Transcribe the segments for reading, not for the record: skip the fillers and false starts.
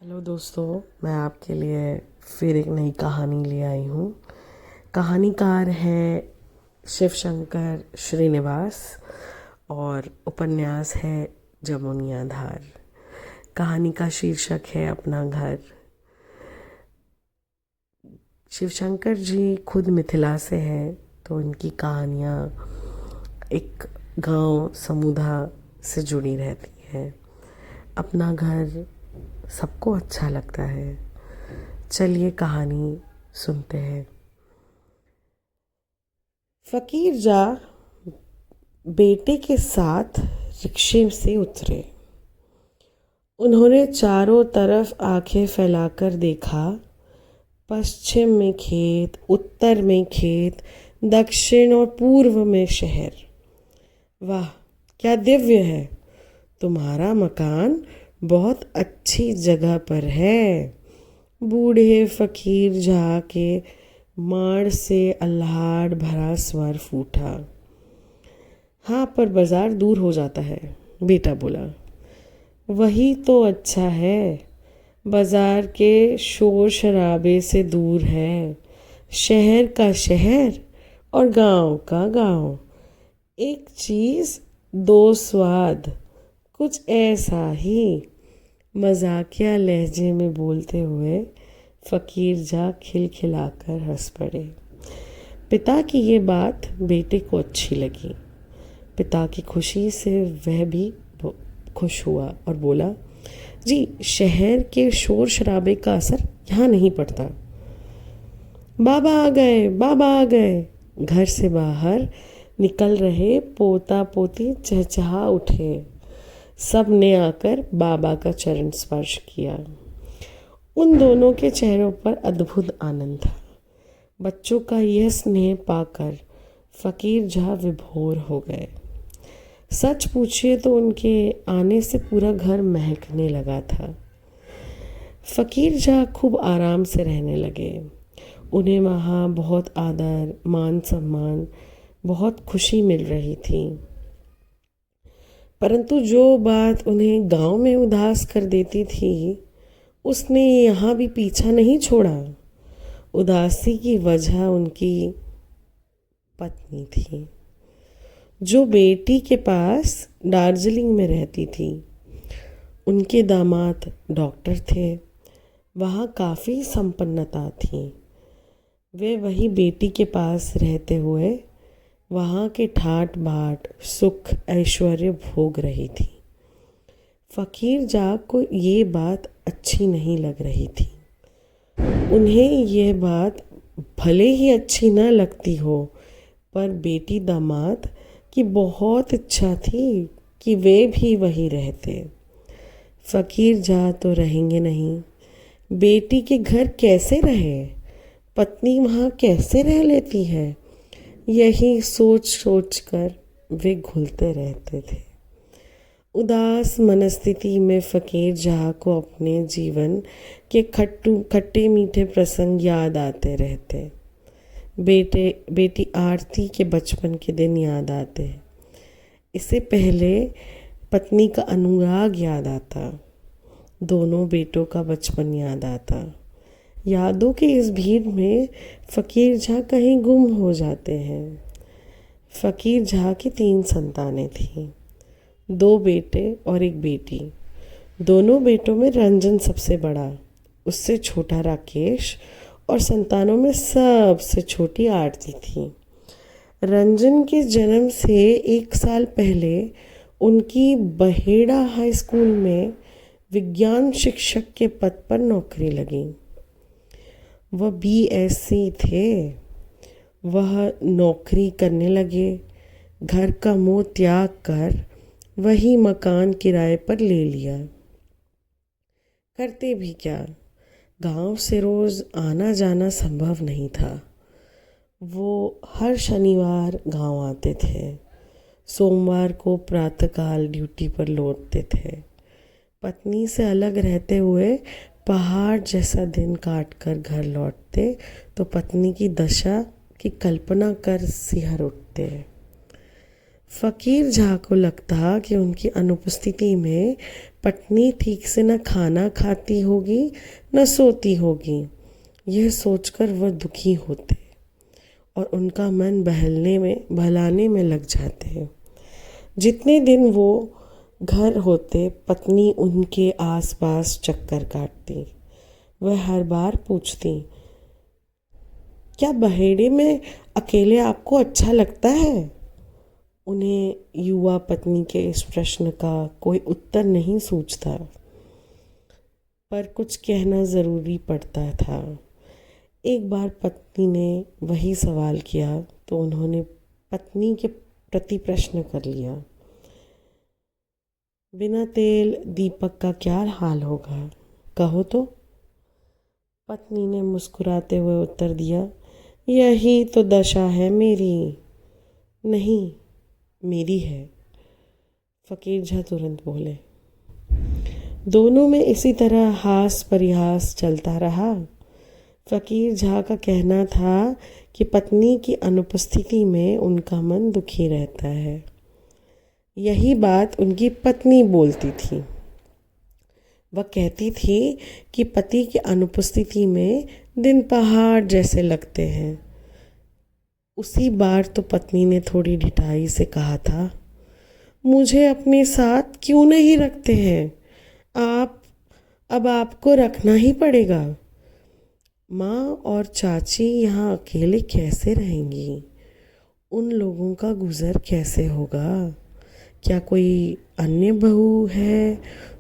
Hello दोस्तों, मैं आपके लिए फिर एक नई कहानी ले आई हूँ। कहानीकार है शिव शंकर श्रीनिवास और उपन्यास है जमुनिया धार। कहानी का शीर्षक है अपना घर। शिव शंकर जी खुद मिथिला से हैं, तो इनकी कहानियाँ एक गांव समुदा से जुड़ी रहती हैं। अपना घर सबको अच्छा लगता है। चलिए कहानी सुनते हैं। फकीर जा बेटे के साथ रिक्शे से उतरे। उन्होंने चारों तरफ आंखें फैलाकर देखा। पश्चिम में खेत, उत्तर में खेत, दक्षिण और पूर्व में शहर। वाह, क्या दिव्य है! तुम्हारा मकान बहुत अच्छी जगह पर है। बूढ़े फकीर झा के माड़ से अल्लाड़ भरा स्वर फूटा। हाँ, पर बाजार दूर हो जाता है, बेटा बोला। वही तो अच्छा है, बाजार के शोर शराबे से दूर है। शहर का शहर और गांव का गांव, एक चीज़ दो स्वाद, कुछ ऐसा ही। मजाकिया लहजे में बोलते हुए फकीर जा खिलखिलाकर हंस पड़े। पिता की ये बात बेटे को अच्छी लगी। पिता की खुशी से वह भी खुश हुआ और बोला, जी, शहर के शोर शराबे का असर यहाँ नहीं पड़ता। बाबा आ गए, बाबा आ गए। घर से बाहर निकल रहे पोता पोती चहचहा उठे। सब ने आकर बाबा का चरण स्पर्श किया। उन दोनों के चेहरों पर अद्भुत आनंद था। बच्चों का यह स्नेह पाकर फकीर झा विभोर हो गए। सच पूछिए तो उनके आने से पूरा घर महकने लगा था। फकीर झा खूब आराम से रहने लगे। उन्हें वहाँ बहुत आदर, मान सम्मान, बहुत खुशी मिल रही थी। परंतु जो बात उन्हें गांव में उदास कर देती थी, उसने यहाँ भी पीछा नहीं छोड़ा। उदासी की वजह उनकी पत्नी थी, जो बेटी के पास दार्जिलिंग में रहती थी। उनके दामाद डॉक्टर थे। वहाँ काफ़ी संपन्नता थी। वे वही बेटी के पास रहते हुए वहाँ के ठाट बाट, सुख, ऐश्वर्य भोग रही थी। फकीर जा को ये बात अच्छी नहीं लग रही थी। उन्हें यह बात भले ही अच्छी न लगती हो, पर बेटी दामाद की बहुत इच्छा थी कि वे भी वहीं रहते। फकीर जा तो रहेंगे नहीं, बेटी के घर कैसे रहे, पत्नी वहाँ कैसे रह लेती है, यही सोच सोच कर वे घुलते रहते थे। उदास मनस्थिति में फकीर जहाँ को अपने जीवन के खट्टे मीठे प्रसंग याद आते रहते। बेटी आरती के बचपन के दिन याद आते। इससे पहले पत्नी का अनुराग याद आता। दोनों बेटों का बचपन याद आता। यादों के इस भीड़ में फकीर झा कहीं गुम हो जाते हैं। फकीर झा की 3 संतानें थीं, 2 बेटे और 1 बेटी। दोनों बेटों में रंजन सबसे बड़ा, उससे छोटा राकेश और संतानों में सबसे छोटी आरती थी। रंजन के जन्म से 1 साल पहले उनकी बहेड़ा हाई स्कूल में विज्ञान शिक्षक के पद पर नौकरी लगी। वह BSc थे। वह नौकरी करने लगे। घर का मोह त्याग कर वही मकान किराए पर ले लिया। करते भी क्या, गांव से रोज़ आना जाना संभव नहीं था। वो हर शनिवार गांव आते थे। सोमवार को प्रातःकाल ड्यूटी पर लौटते थे। पत्नी से अलग रहते हुए पहाड़ जैसा दिन काट कर घर लौटते तो पत्नी की दशा की कल्पना कर सिहर उठते। फकीर झा को लगता कि उनकी अनुपस्थिति में पत्नी ठीक से न खाना खाती होगी न सोती होगी, यह सोचकर वह दुखी होते और उनका मन बहलाने में लग जाते। जितने दिन वो घर होते, पत्नी उनके आसपास चक्कर काटती। वह हर बार पूछती, क्या बहेड़े में अकेले आपको अच्छा लगता है? उन्हें युवा पत्नी के इस प्रश्न का कोई उत्तर नहीं सूझता, पर कुछ कहना ज़रूरी पड़ता था। एक बार पत्नी ने वही सवाल किया तो उन्होंने पत्नी के प्रति प्रश्न कर लिया, बिना तेल दीपक का क्या हाल होगा, कहो तो? पत्नी ने मुस्कुराते हुए उत्तर दिया, यही तो दशा है मेरी। नहीं, मेरी है, फकीर झा तुरंत बोले। दोनों में इसी तरह हास परिहास चलता रहा। फकीर झा का कहना था कि पत्नी की अनुपस्थिति में उनका मन दुखी रहता है। यही बात उनकी पत्नी बोलती थी। वह कहती थी कि पति की अनुपस्थिति में दिन पहाड़ जैसे लगते हैं। उसी बार तो पत्नी ने थोड़ी ढिठाई से कहा था, मुझे अपने साथ क्यों नहीं रखते हैं? अब आपको रखना ही पड़ेगा। माँ और चाची यहाँ अकेले कैसे रहेंगी? उन लोगों का गुज़र कैसे होगा? क्या कोई अन्य बहू है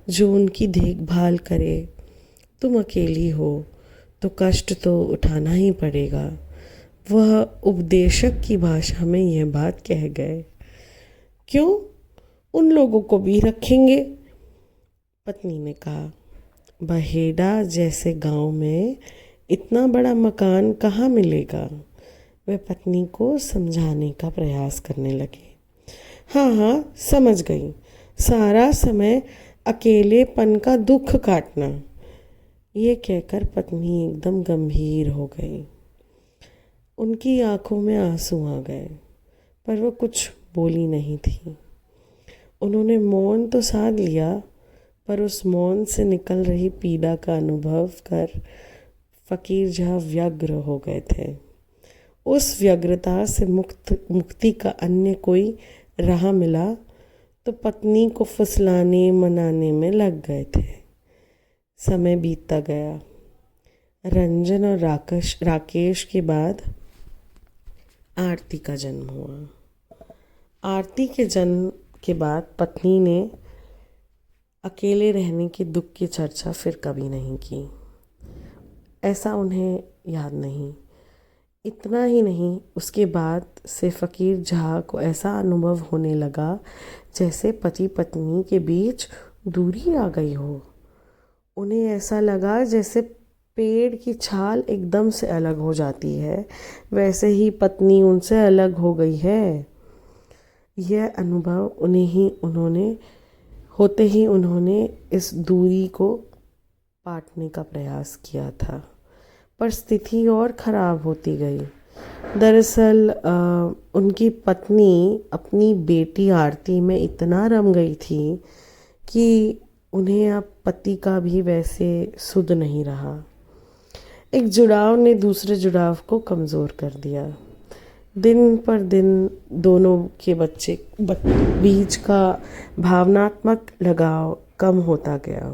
जो उनकी देखभाल करे? तुम अकेली हो तो कष्ट तो उठाना ही पड़ेगा। वह उपदेशक की भाषा में यह बात कह गए। क्यों? उन लोगों को भी रखेंगे, पत्नी ने कहा। बहेड़ा जैसे गांव में इतना बड़ा मकान कहाँ मिलेगा? वह पत्नी को समझाने का प्रयास करने लगे। हाँ, समझ गई। सारा समय अकेलेपन का दुख काटना। ये कहकर पत्नी एकदम गंभीर हो गई। उनकी आंखों में आंसू आ गए, पर वह कुछ बोली नहीं थी। उन्होंने मौन तो साध लिया, पर उस मौन से निकल रही पीड़ा का अनुभव कर फकीर झा व्यग्र हो गए थे। उस व्यग्रता से मुक्ति का अन्य कोई राह मिला तो पत्नी को फुसलाने मनाने में लग गए थे। समय बीतता गया। रंजन और राकेश के बाद आरती का जन्म हुआ। आरती के जन्म के बाद पत्नी ने अकेले रहने के दुख की चर्चा फिर कभी नहीं की। ऐसा उन्हें याद नहीं। इतना ही नहीं, उसके बाद से फकीर झा को ऐसा अनुभव होने लगा जैसे पति पत्नी के बीच दूरी आ गई हो। उन्हें ऐसा लगा जैसे पेड़ की छाल एकदम से अलग हो जाती है, वैसे ही पत्नी उनसे अलग हो गई है। यह अनुभव उन्होंने इस दूरी को पाटने का प्रयास किया था, पर स्थिति और ख़राब होती गई। दरअसल उनकी पत्नी अपनी बेटी आरती में इतना रम गई थी कि उन्हें अब पति का भी वैसे सुध नहीं रहा। एक जुड़ाव ने दूसरे जुड़ाव को कमज़ोर कर दिया। दिन पर दिन दोनों के बीच का भावनात्मक लगाव कम होता गया,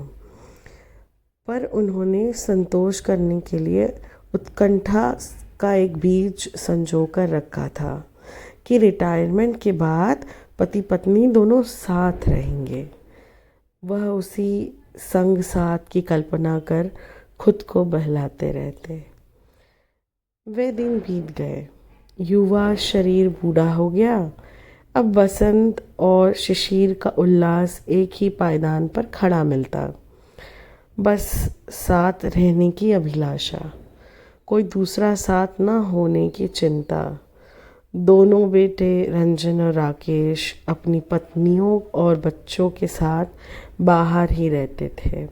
पर उन्होंने संतोष करने के लिए उत्कंठा का एक बीज संजो कर रखा था कि रिटायरमेंट के बाद पति पत्नी दोनों साथ रहेंगे। वह उसी संग साथ की कल्पना कर खुद को बहलाते रहते। वे दिन बीत गए। युवा शरीर बूढ़ा हो गया। अब बसंत और शिशिर का उल्लास एक ही पायदान पर खड़ा मिलता। बस साथ रहने की अभिलाषा, कोई दूसरा साथ न होने की चिंता। दोनों बेटे रंजन और राकेश अपनी पत्नियों और बच्चों के साथ बाहर ही रहते थे।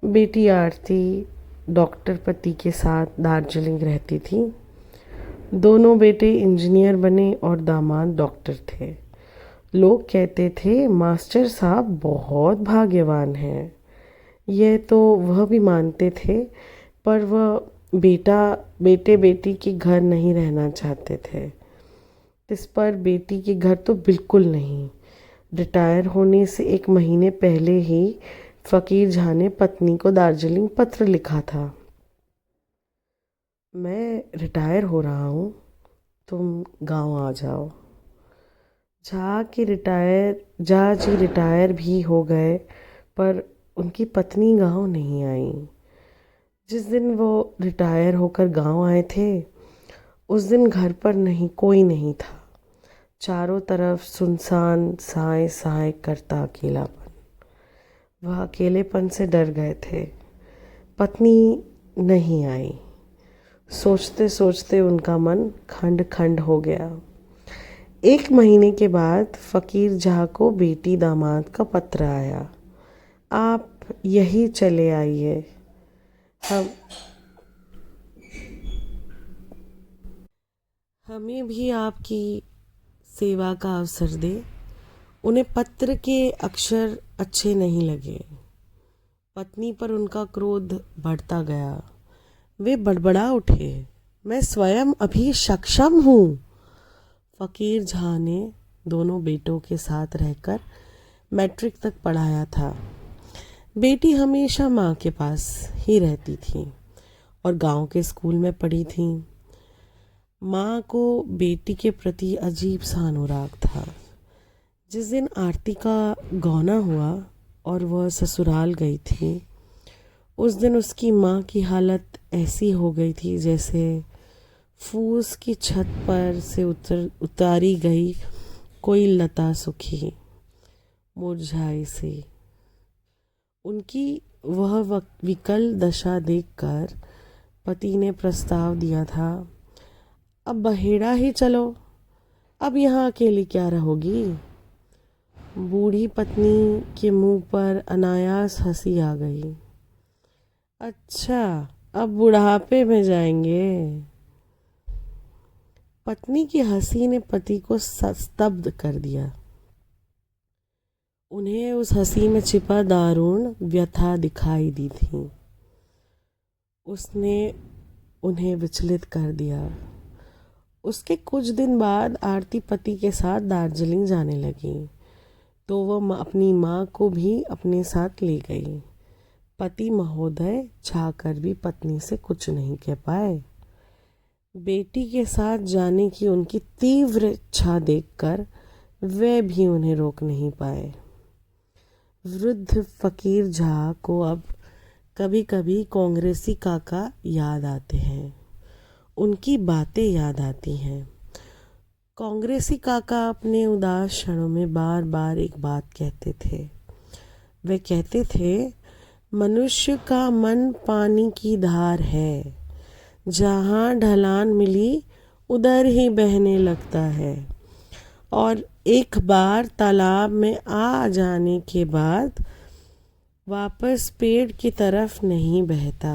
बेटी आरती डॉक्टर पति के साथ दार्जिलिंग रहती थी। दोनों बेटे इंजीनियर बने और दामाद डॉक्टर थे। लोग कहते थे मास्टर साहब बहुत भाग्यवान हैं। यह तो वह भी मानते थे, पर वह बेटे बेटी के घर नहीं रहना चाहते थे। इस पर बेटी के घर तो बिल्कुल नहीं। रिटायर होने से 1 महीने पहले ही फ़कीर झा ने पत्नी को दार्जिलिंग पत्र लिखा था। मैं रिटायर हो रहा हूँ, तुम गांव आ जाओ। झा जी रिटायर भी हो गए, पर उनकी पत्नी गांव नहीं आई। जिस दिन वो रिटायर होकर गांव आए थे, उस दिन घर पर कोई नहीं था। चारों तरफ सुनसान साए साए करता अकेलापन। वह अकेलेपन से डर गए थे। पत्नी नहीं आई। सोचते सोचते उनका मन खंड खंड हो गया। 1 महीने के बाद फ़कीर झा को बेटी दामाद का पत्र आया। आप यही चले आइए, हमें भी आपकी सेवा का अवसर दे। उन्हें पत्र के अक्षर अच्छे नहीं लगे। पत्नी पर उनका क्रोध बढ़ता गया। वे बड़बड़ा उठे, मैं स्वयं अभी सक्षम हूँ। फ़कीर झा ने दोनों बेटों के साथ रहकर मैट्रिक तक पढ़ाया था। बेटी हमेशा माँ के पास ही रहती थी और गांव के स्कूल में पढ़ी थी। माँ को बेटी के प्रति अजीब सा अनुराग था। जिस दिन आरती का गौना हुआ और वह ससुराल गई थी, उस दिन उसकी माँ की हालत ऐसी हो गई थी जैसे फूस की छत पर से उतारी गई कोई लता सूखी मुरझाई सी। उनकी वह विकल दशा देखकर पति ने प्रस्ताव दिया था, अब बहेड़ा ही चलो, अब यहाँ अकेली क्या रहोगी। बूढ़ी पत्नी के मुंह पर अनायास हंसी आ गई। अच्छा, अब बुढ़ापे में जाएंगे। पत्नी की हंसी ने पति को स्तब्ध कर दिया। उन्हें उस हंसी में छिपा दारुण व्यथा दिखाई दी थी। उसने उन्हें विचलित कर दिया। उसके कुछ दिन बाद आरती पति के साथ दार्जिलिंग जाने लगी, तो वह अपनी माँ को भी अपने साथ ले गई। पति महोदय चाहकर भी पत्नी से कुछ नहीं कह पाए। बेटी के साथ जाने की उनकी तीव्र इच्छा देखकर वे भी उन्हें रोक नहीं पाए। वृद्ध फ़कीर झा को अब कभी कभी कांग्रेसी काका याद आते हैं। उनकी बातें याद आती हैं। कांग्रेसी काका अपने उदास क्षणों में बार बार एक बात कहते थे। वे कहते थे, मनुष्य का मन पानी की धार है, जहाँ ढलान मिली उधर ही बहने लगता है, और एक बार तालाब में आ जाने के बाद वापस पेड़ की तरफ नहीं बहता।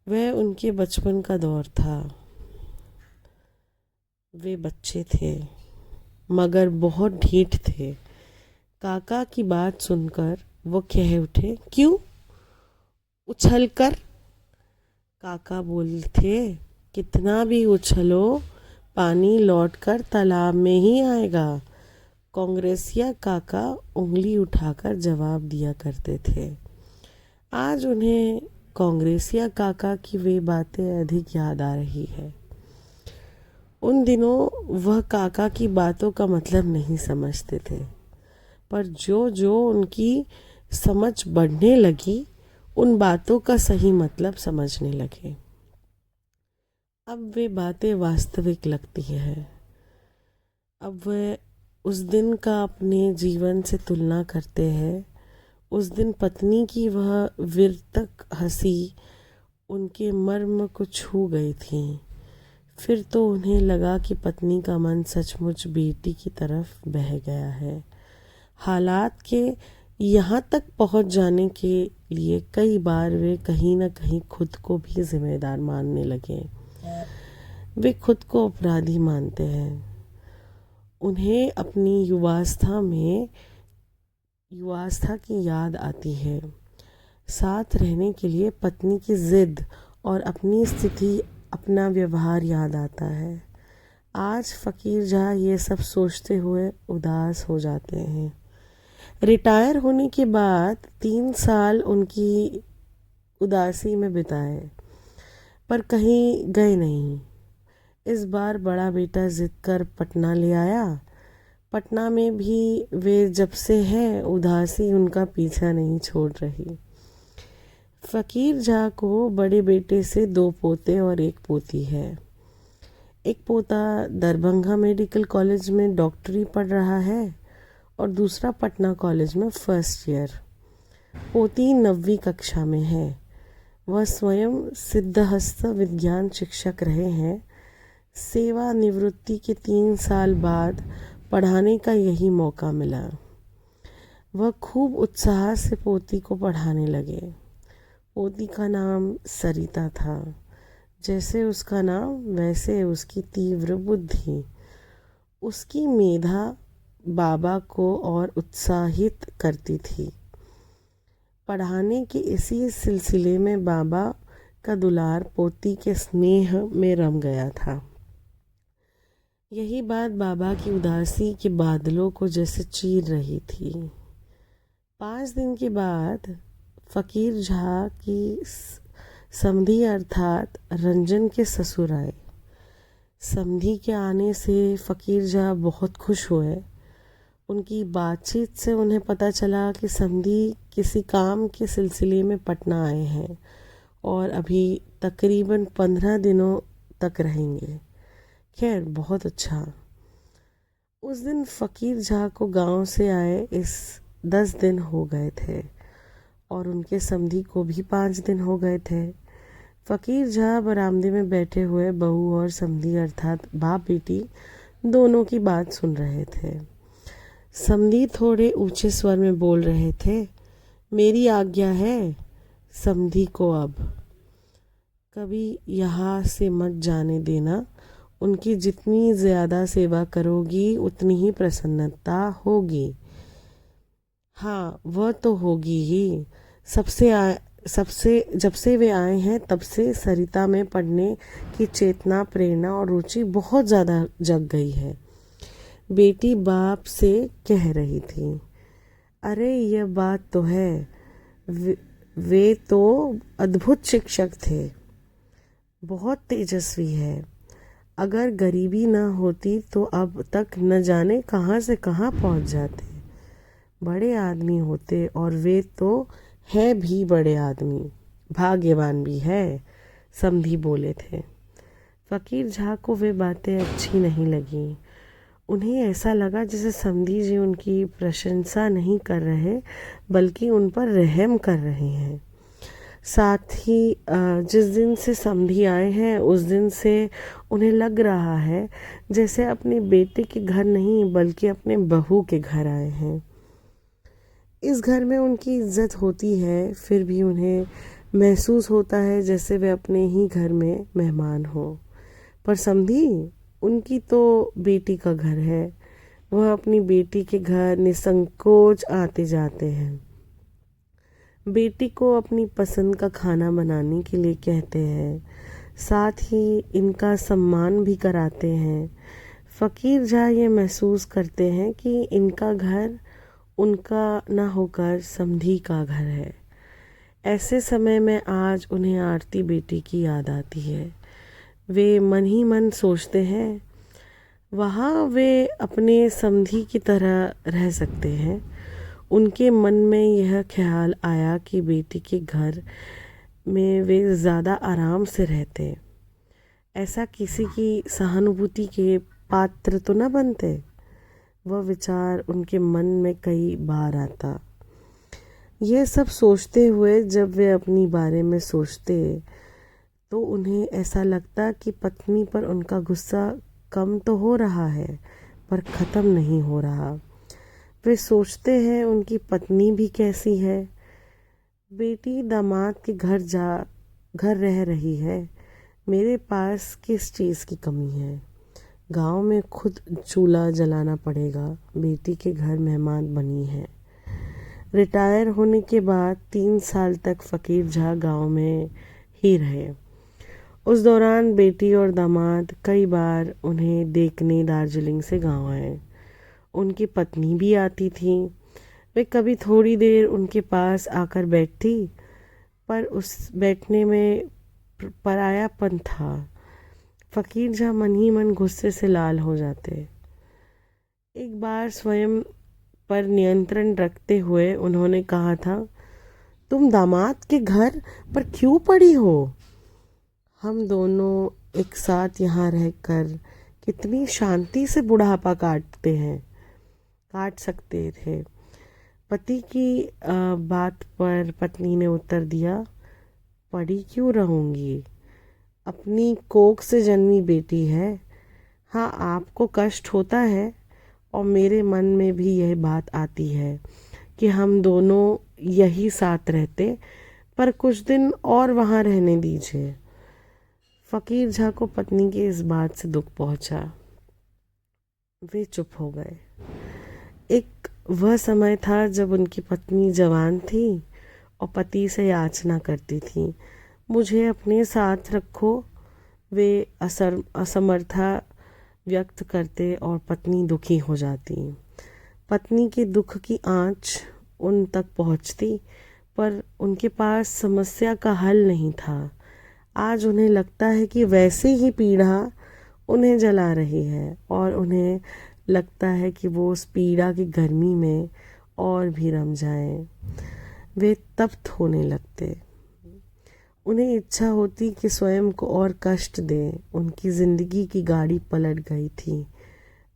वह उनके बचपन का दौर था। वे बच्चे थे मगर बहुत ढीठ थे। काका की बात सुनकर वो कह उठे, क्यों उछलकर। काका बोले थे, कितना भी उछलो पानी लौटकर तालाब में ही आएगा। कांग्रेसिया काका उंगली उठाकर जवाब दिया करते थे। आज उन्हें कांग्रेसिया काका की वे बातें अधिक याद आ रही है। उन दिनों वह काका की बातों का मतलब नहीं समझते थे, पर जो जो उनकी समझ बढ़ने लगी, उन बातों का सही मतलब समझने लगे। अब वे बातें वास्तविक लगती हैं। अब वे उस दिन का अपने जीवन से तुलना करते हैं। उस दिन पत्नी की वह विरतक हंसी उनके मर्म को छू गई थी। फिर तो उन्हें लगा कि पत्नी का मन सचमुच बेटी की तरफ बह गया है। हालात के यहाँ तक पहुँच जाने के लिए कई बार वे कहीं न कहीं खुद को भी जिम्मेदार मानने लगे। वे खुद को अपराधी मानते हैं। उन्हें अपनी युवावस्था की याद आती है। साथ रहने के लिए पत्नी की ज़िद और अपनी स्थिति, अपना व्यवहार याद आता है। आज फ़कीर जहाँ ये सब सोचते हुए उदास हो जाते हैं। रिटायर होने के बाद 3 साल उनकी उदासी में बिताए, पर कहीं गए नहीं। इस बार बड़ा बेटा जिद कर पटना ले आया। पटना में भी वे जब से हैं, उदासी उनका पीछा नहीं छोड़ रही। फ़कीर झा को बड़े बेटे से 2 पोते और 1 पोती है। एक पोता दरभंगा मेडिकल कॉलेज में डॉक्टरी पढ़ रहा है और दूसरा पटना कॉलेज में फर्स्ट ईयर। पोती 9वीं कक्षा में है। वह स्वयं सिद्धहस्त विज्ञान शिक्षक रहे हैं। सेवानिवृत्ति के 3 साल बाद पढ़ाने का यही मौका मिला। वह खूब उत्साह से पोती को पढ़ाने लगे। पोती का नाम सरिता था। जैसे उसका नाम वैसे उसकी तीव्र बुद्धि। उसकी मेधा बाबा को और उत्साहित करती थी। पढ़ाने के इसी सिलसिले में बाबा का दुलार पोती के स्नेह में रम गया था। यही बात बाबा की उदासी के बादलों को जैसे चीर रही थी। 5 दिन के बाद फ़कीर झा की समधी अर्थात रंजन के ससुर आए। समधी के आने से फ़कीर झा बहुत खुश हुए। उनकी बातचीत से उन्हें पता चला कि समधी किसी काम के सिलसिले में पटना आए हैं और अभी तकरीबन 15 दिनों तक रहेंगे। खैर, बहुत अच्छा। उस दिन फ़कीर झा को गांव से आए 10 दिन हो गए थे और उनके समधी को भी 5 दिन हो गए थे। फ़कीर झा बरामदे में बैठे हुए बहू और समधी अर्थात बाप बेटी दोनों की बात सुन रहे थे। समधी थोड़े ऊंचे स्वर में बोल रहे थे, मेरी आज्ञा है समधी को अब कभी यहाँ से मत जाने देना। उनकी जितनी ज़्यादा सेवा करोगी उतनी ही प्रसन्नता होगी। हाँ, वह तो होगी ही। जब से वे आए हैं तब से सरिता में पढ़ने की चेतना, प्रेरणा और रुचि बहुत ज़्यादा जग गई है। बेटी बाप से कह रही थी, अरे यह बात तो है, वे तो अद्भुत शिक्षक थे, बहुत तेजस्वी है। अगर गरीबी न होती तो अब तक न जाने कहाँ से कहाँ पहुँच जाते। बड़े आदमी होते और वे तो है भी बड़े आदमी, भाग्यवान भी है, समधी बोले थे। फ़कीर झा को वे बातें अच्छी नहीं लगीं। उन्हें ऐसा लगा जैसे समधी जी उनकी प्रशंसा नहीं कर रहे बल्कि उन पर रहम कर रहे हैं। साथ ही जिस दिन से समधी आए हैं उस दिन से उन्हें लग रहा है जैसे अपने बेटे के घर नहीं बल्कि अपने बहू के घर आए हैं। इस घर में उनकी इज्जत होती है, फिर भी उन्हें महसूस होता है जैसे वे अपने ही घर में मेहमान हो। पर समधी, उनकी तो बेटी का घर है। वह अपनी बेटी के घर निसंकोच आते जाते हैं। बेटी को अपनी पसंद का खाना बनाने के लिए कहते हैं, साथ ही इनका सम्मान भी कराते हैं। फ़कीर झा ये महसूस करते हैं कि इनका घर उनका न होकर समधी का घर है। ऐसे समय में आज उन्हें आरती बेटी की याद आती है। वे मन ही मन सोचते हैं, वहाँ वे अपने समधी की तरह रह सकते हैं। उनके मन में यह ख्याल आया कि बेटी के घर में वे ज़्यादा आराम से रहते, ऐसा किसी की सहानुभूति के पात्र तो न बनते। वह विचार उनके मन में कई बार आता। यह सब सोचते हुए जब वे अपनी बारे में सोचते तो उन्हें ऐसा लगता कि पत्नी पर उनका गुस्सा कम तो हो रहा है पर ख़त्म नहीं हो रहा। वे सोचते हैं उनकी पत्नी भी कैसी है। बेटी दामाद के घर रह रही है, मेरे पास किस चीज़ की कमी है। गांव में खुद चूल्हा जलाना पड़ेगा। बेटी के घर मेहमान बनी है। रिटायर होने के बाद 3 साल तक फ़कीर झा गांव में ही रहे। उस दौरान बेटी और दामाद कई बार उन्हें देखने दार्जिलिंग से गांव आए। उनकी पत्नी भी आती थी। वे कभी थोड़ी देर उनके पास आकर बैठती, पर उस बैठने में परायापन था। फ़कीर झा मन ही मन गुस्से से लाल हो जाते। एक बार स्वयं पर नियंत्रण रखते हुए उन्होंने कहा था, तुम दामाद के घर पर क्यों पड़ी हो? हम दोनों एक साथ यहाँ रहकर कितनी शांति से बुढ़ापा काट सकते थे। पति की बात पर पत्नी ने उत्तर दिया, पड़ी क्यों रहूँगी, अपनी कोख से जन्मी बेटी है। हाँ, आपको कष्ट होता है और मेरे मन में भी यह बात आती है कि हम दोनों यही साथ रहते, पर कुछ दिन और वहाँ रहने दीजिए। फ़कीर झा को पत्नी की इस बात से दुख पहुँचा। वे चुप हो गए। एक वह समय था जब उनकी पत्नी जवान थी और पति से याचना करती थी, मुझे अपने साथ रखो। वे असमर्था व्यक्त करते और पत्नी दुखी हो जाती। पत्नी के दुख की आंच उन तक पहुंचती, पर उनके पास समस्या का हल नहीं था। आज उन्हें लगता है कि वैसे ही पीड़ा उन्हें जला रही है और उन्हें लगता है कि वो उस पीड़ा की गर्मी में और भी रम जाएं। वे तप्त होने लगते। उन्हें इच्छा होती कि स्वयं को और कष्ट दें। उनकी ज़िंदगी की गाड़ी पलट गई थी।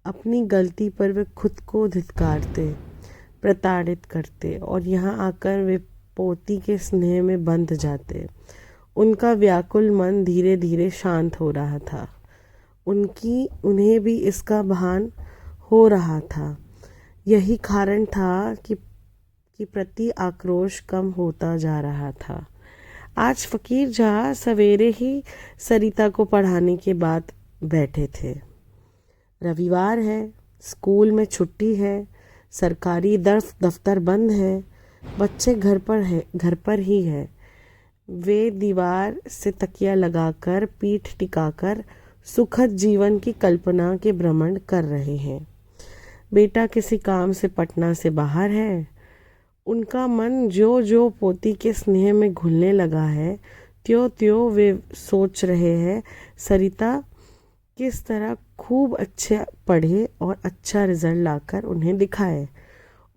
अपनी गलती पर वे खुद को धिक्कारते, प्रताड़ित करते और यहाँ आकर वे पोती के स्नेह में बंध जाते। उनका व्याकुल मन धीरे धीरे शांत हो रहा था। उन्हें भी इसका भान हो रहा था। यही कारण था कि प्रति आक्रोश कम होता जा रहा था। आज फ़कीर झा सवेरे ही सरिता को पढ़ाने के बाद बैठे थे। रविवार है, स्कूल में छुट्टी है, सरकारी दफ्तर बंद है, बच्चे घर पर ही है। वे दीवार से तकिया लगाकर पीठ टिकाकर सुखद जीवन की कल्पना के भ्रमण कर रहे हैं। बेटा किसी काम से पटना से बाहर है। उनका मन जो जो पोती के स्नेह में घुलने लगा है, त्यों त्यों वे सोच रहे हैं सरिता किस तरह खूब अच्छा पढ़े और अच्छा रिजल्ट लाकर उन्हें दिखाए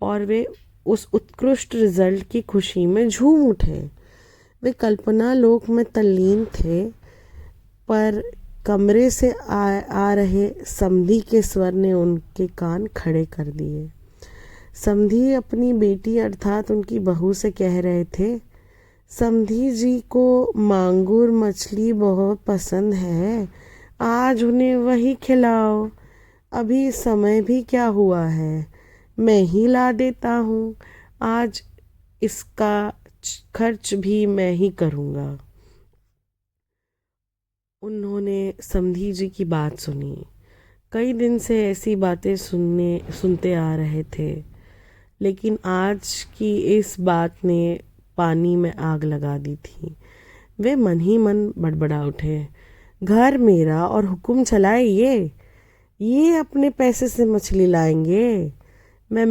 और वे उस उत्कृष्ट रिजल्ट की खुशी में झूम उठे। वे कल्पना लोक में तल्लीन थे, पर कमरे से आ रहे समधी के स्वर ने उनके कान खड़े कर दिए। समधी अपनी बेटी अर्थात उनकी बहू से कह रहे थे, समधी जी को मांगुर मछली बहुत पसंद है, आज उन्हें वही खिलाओ। अभी समय भी क्या हुआ है, मैं ही ला देता हूँ। आज इसका खर्च भी मैं ही करूँगा। उन्होंने समधी जी की बात सुनी। कई दिन से ऐसी बातें सुनते आ रहे थे, लेकिन आज की इस बात ने पानी में आग लगा दी थी। वे मन ही मन बड़बड़ा उठे, घर मेरा और हुक्म चलाए ये अपने पैसे से मछली लाएंगे। मैं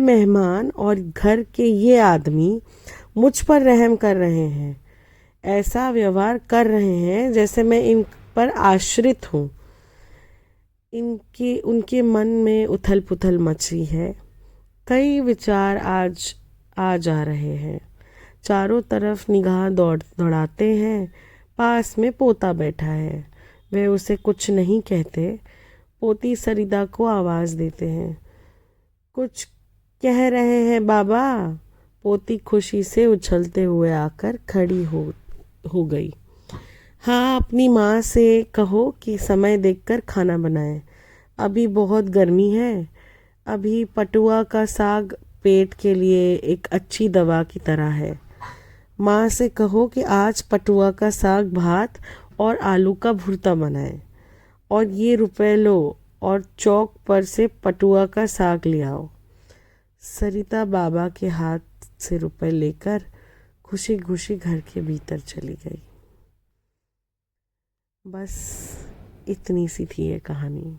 मेहमान और घर के ये आदमी मुझ पर रहम कर रहे हैं, ऐसा व्यवहार कर रहे हैं जैसे मैं इन पर आश्रित हूँ। उनके मन में उथल पुथल मची है। कई विचार आज आ जा रहे हैं। चारों तरफ निगाह दौड़ाते हैं। पास में पोता बैठा है। वे उसे कुछ नहीं कहते। पोती सरिता को आवाज़ देते हैं, कुछ कह रहे हैं बाबा। पोती खुशी से उछलते हुए आकर खड़ी हो गई। हाँ, अपनी माँ से कहो कि समय देखकर खाना बनाए, अभी बहुत गर्मी है। अभी पटुआ का साग पेट के लिए एक अच्छी दवा की तरह है। माँ से कहो कि आज पटुआ का साग भात और आलू का भुर्ता बनाए और ये रुपए लो और चौक पर से पटुआ का साग ले आओ। सरिता बाबा के हाथ से रुपए लेकर खुशी खुशी घर के भीतर चली गई। बस इतनी सी थी ये कहानी।